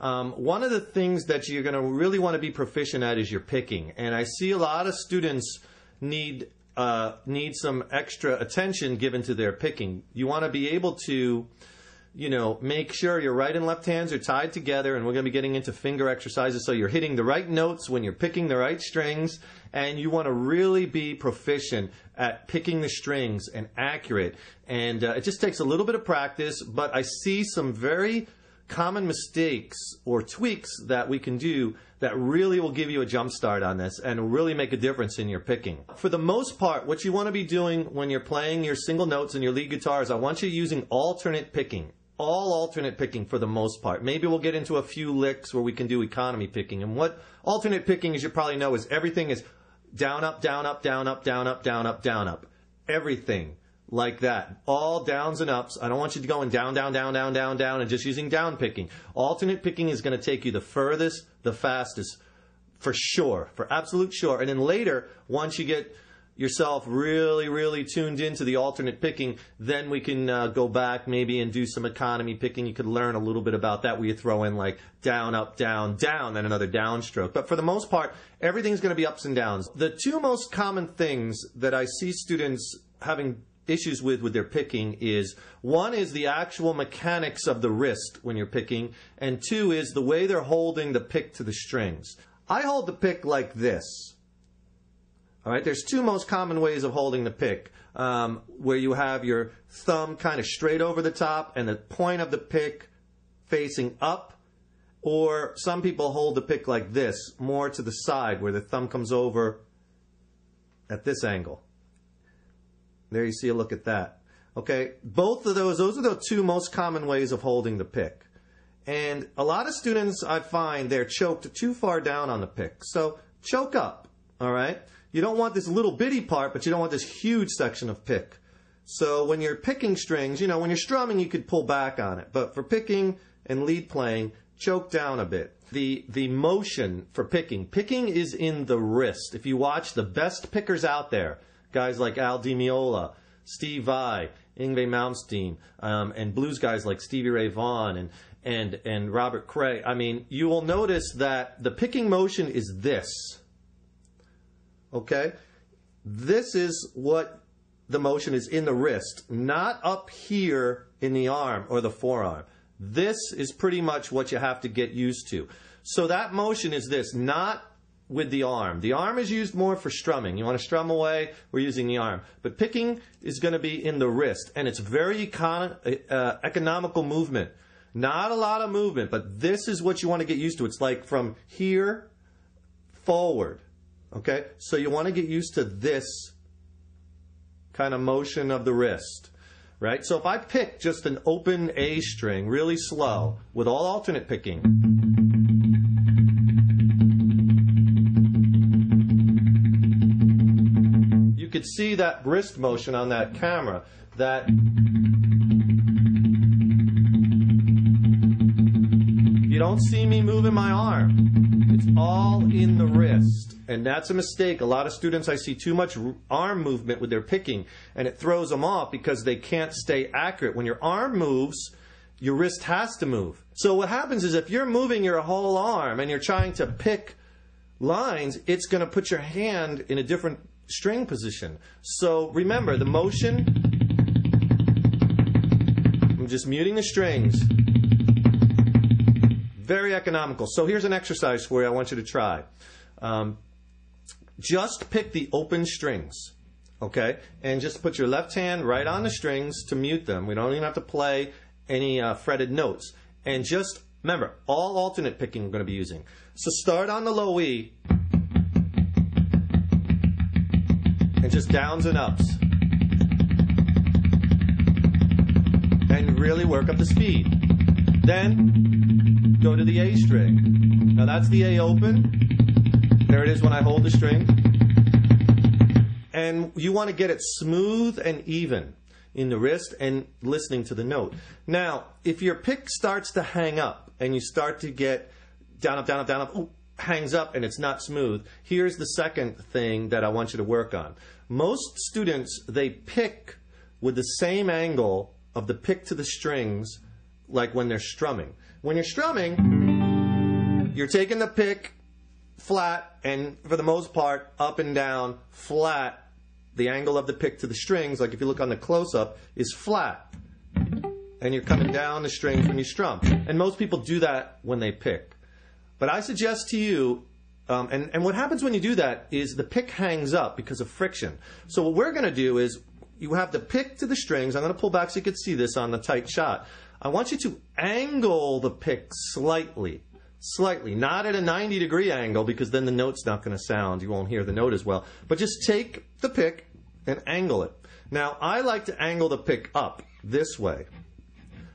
One of the things that you're going to really want to be proficient at is your picking. And I see a lot of students need some extra attention given to their picking. You want to be able to, make sure your right and left hands are tied together, and we're going to be getting into finger exercises, so you're hitting the right notes when you're picking the right strings, and you want to really be proficient at picking the strings and accurate. And it just takes a little bit of practice, but I see some very common mistakes or tweaks that we can do that really will give you a jump start on this and really make a difference in your picking. For the most part, what you want to be doing when you're playing your single notes and your lead guitars, I want you using alternate picking. All alternate picking for the most part. Maybe we'll get into a few licks where we can do economy picking. And what alternate picking, as you probably know, is everything is down, up, down, up, down, up, down, up, down, up, down, up. Everything like that. All downs and ups. I don't want you to going down, down, down, down, down, down, and just using down picking. Alternate picking is going to take you the furthest, the fastest, for sure, for absolute sure. And then later, once you get yourself really, really tuned into the alternate picking, then we can go back maybe and do some economy picking. You could learn a little bit about that where you throw in like down, up, down, down, then another downstroke. But for the most part, everything's going to be ups and downs. The two most common things that I see students having issues with their picking is, one is the actual mechanics of the wrist when you're picking, and two is the way they're holding the pick to the strings. I hold the pick like this. All right, there's two most common ways of holding the pick, where you have your thumb kind of straight over the top and the point of the pick facing up, or some people hold the pick like this, more to the side, where the thumb comes over at this angle. There you see a look at that. Okay, both of those are the two most common ways of holding the pick. And a lot of students, I find, they're choked too far down on the pick. So choke up, all right? You don't want this little bitty part, but you don't want this huge section of pick. So when you're picking strings, when you're strumming, you could pull back on it. But for picking and lead playing, choke down a bit. The motion for picking is in the wrist. If you watch the best pickers out there, guys like Al Di Meola, Steve Vai, Yngwie Malmsteen, and blues guys like Stevie Ray Vaughan and Robert Cray, I mean, you will notice that the picking motion is this. Okay? This is what the motion is in the wrist, not up here in the arm or the forearm. This is pretty much what you have to get used to. So that motion is this, not with the arm. The arm is used more for strumming. You want to strum away, we're using the arm. But picking is going to be in the wrist, and it's very economical movement. Not a lot of movement, but this is what you want to get used to. It's like from here forward. Okay? So you want to get used to this kind of motion of the wrist. Right? So if I pick just an open A string really slow with all alternate picking, you could see that wrist motion on that camera, that you don't see me moving my arm. It's all in the wrist. And that's a mistake. A lot of students, I see too much arm movement with their picking, and it throws them off because they can't stay accurate. When your arm moves, your wrist has to move. So what happens is if you're moving your whole arm and you're trying to pick lines, it's going to put your hand in a different string position. So remember, the motion, I'm just muting the strings. Very economical. So here's an exercise for you I want you to try. Just pick the open strings, okay? And just put your left hand right on the strings to mute them. We don't even have to play any fretted notes. And just remember, all alternate picking we're going to be using. So start on the low E and just downs and ups. And really work up the speed. Then go to the A string. Now that's the A open. There it is when I hold the string. And you want to get it smooth and even in the wrist and listening to the note. Now, if your pick starts to hang up and you start to get down, up, down, up, down, up, ooh, hangs up and it's not smooth, here's the second thing that I want you to work on. Most students, they pick with the same angle of the pick to the strings like when they're strumming. When you're strumming, you're taking the pick flat, and for the most part, up and down, flat. The angle of the pick to the strings, like if you look on the close-up, is flat. And you're coming down the strings when you strum. And most people do that when they pick. But I suggest to you, and what happens when you do that is the pick hangs up because of friction. So what we're going to do is, you have the pick to the strings. I'm going to pull back so you can see this on the tight shot. I want you to angle the pick slightly. Slightly. Not at a 90-degree angle, because then the note's not going to sound. You won't hear the note as well. But just take the pick and angle it. Now, I like to angle the pick up this way.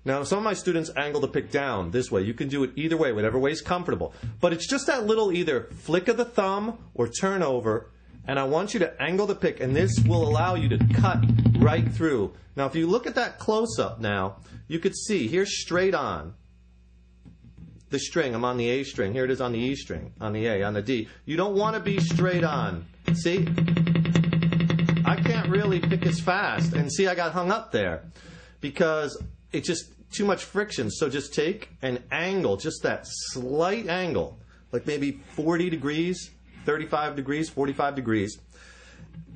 Now, some of my students angle the pick down this way. You can do it either way, whatever way is comfortable. But it's just that little either flick of the thumb or turn over, and I want you to angle the pick, and this will allow you to cut right through. Now, if you look at that close-up now, you could see, here's straight on the string. I'm on the A string. Here it is on the E string, on the A, on the D. You don't want to be straight on. See? I can't really pick as fast. And see, I got hung up there because it's just too much friction. So just take an angle, just that slight angle, like maybe 40 degrees, 35 degrees, 45 degrees.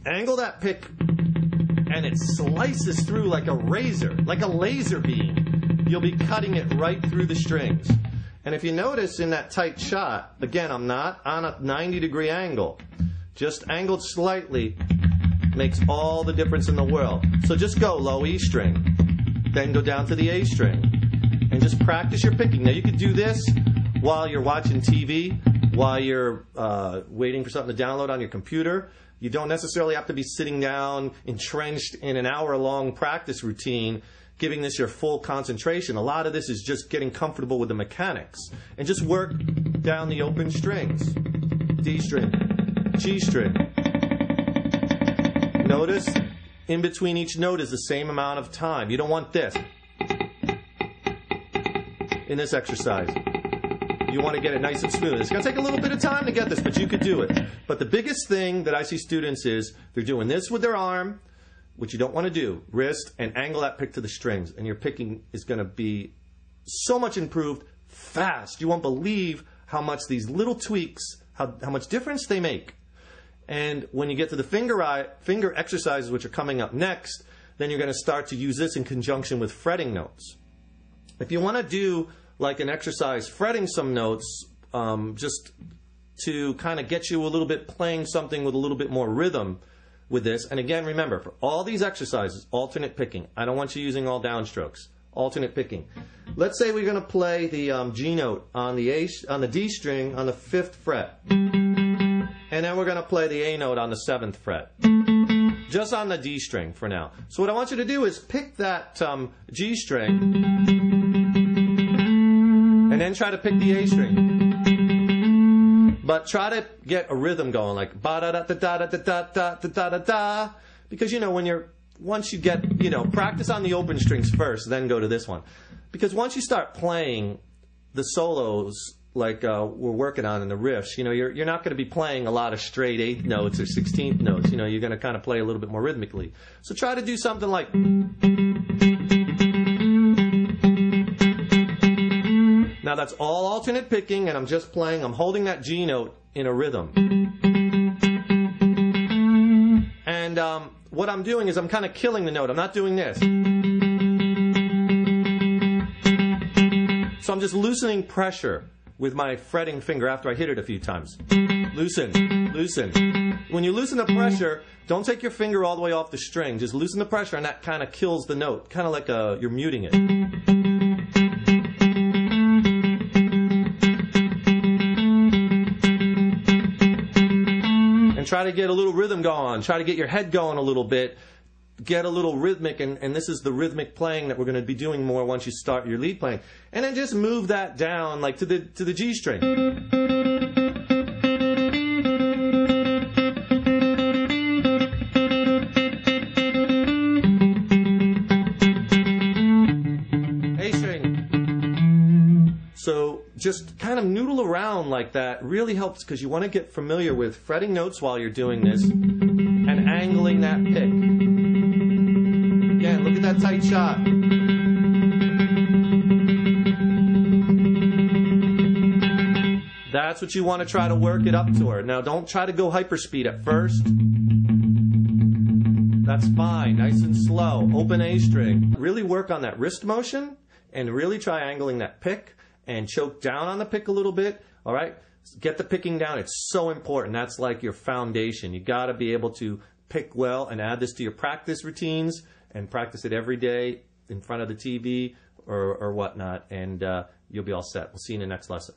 Angle that pick, and it slices through like a razor, like a laser beam. You'll be cutting it right through the strings. And if you notice in that tight shot, again, I'm not on a 90-degree angle. Just angled slightly makes all the difference in the world. So just go low E string, then go down to the A string, and just practice your picking. Now you could do this while you're watching TV, while you're waiting for something to download on your computer. You don't necessarily have to be sitting down, entrenched in an hour-long practice routine, giving this your full concentration. A lot of this is just getting comfortable with the mechanics. And just work down the open strings. D string, G string. Notice in between each note is the same amount of time. You don't want this in this exercise. You want to get it nice and smooth. It's going to take a little bit of time to get this, but you could do it. But the biggest thing that I see students is they're doing this with their arm, which you don't want to do, wrist, and angle that pick to the strings. And your picking is going to be so much improved fast. You won't believe how much these little tweaks, how much difference they make. And when you get to the finger exercises, which are coming up next, then you're going to start to use this in conjunction with fretting notes. If you want to do like an exercise fretting some notes, just to kind of get you a little bit playing something with a little bit more rhythm with this. And again, remember, for all these exercises, alternate picking. I don't want you using all downstrokes. Alternate picking. Let's say we're going to play the G note on the D string on the 5th fret. And then we're going to play the A note on the 7th fret. Just on the D string for now. So what I want you to do is pick that G string and then try to pick the A string. But try to get a rhythm going, like ba da da da da da da da da da da da. Because once you get, practice on the open strings first, then go to this one. Because once you start playing the solos like we're working on in the riffs, you're not going to be playing a lot of straight 8th notes or 16th notes. You're going to kind of play a little bit more rhythmically. So try to do something like. Now that's all alternate picking, and I'm I'm holding that G note in a rhythm. And what I'm doing is I'm kind of killing the note. I'm not doing this. So I'm just loosening pressure with my fretting finger after I hit it a few times. Loosen, loosen. When you loosen the pressure, don't take your finger all the way off the string. Just loosen the pressure, and that kind of kills the note. Kind of like you're muting it. And try to get a little rhythm going. Try to get your head going a little bit. Get a little rhythmic, and this is the rhythmic playing that we're going to be doing more once you start your lead playing. And then just move that down like to the G string. A string. So just kind of noodle around like that really helps, because you want to get familiar with fretting notes while you're doing this and angling that pick. Again, look at that tight shot. That's what you want to try to work it up to her. Now, don't try to go hyperspeed at first. That's fine. Nice and slow. Open A string. Really work on that wrist motion and really try angling that pick and choke down on the pick a little bit. All right? Get the picking down. It's so important. That's like your foundation. You got to be able to pick well and add this to your practice routines and practice it every day in front of the TV or whatnot, and you'll be all set. We'll see you in the next lesson.